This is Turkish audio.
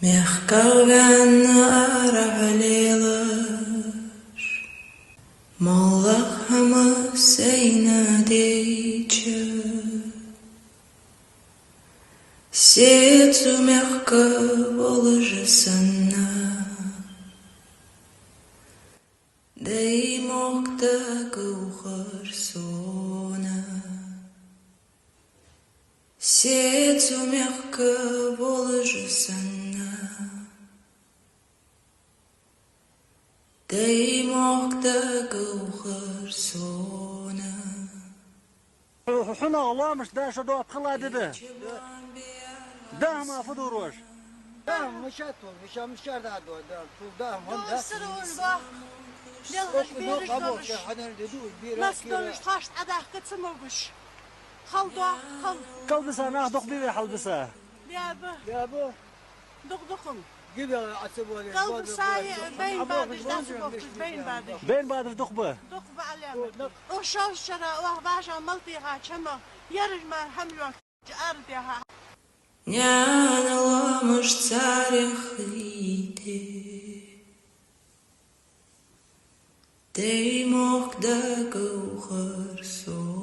Mehkagan aralilash Mollak hama seyna deyçe Сету мягко положисана Да и мог так ухарсона Сету мягко положисана Да и мог так ухарсона حنا الله مش ده شو ده بخلا ده ده ما فدوروش ده مش هتول مش ده ده ده هم ده Sırın bak. Yalnız bir işlemiş. Nasıl taşt adak kıtsımılmış. Kaldı, kal. كلبسة ناخذ بيه حلبسة Ya bu, ya bu dokdokun. gibi atı Kaldı sayı beyin barış, nasıl boktu beyin barış. بين بعد دقبة Dok bu alemi. O şavşara, o başa maltiha çama. Yarışma hamlıyor. Ardiha. Нянalamış царихлите Dey moch da gauchar so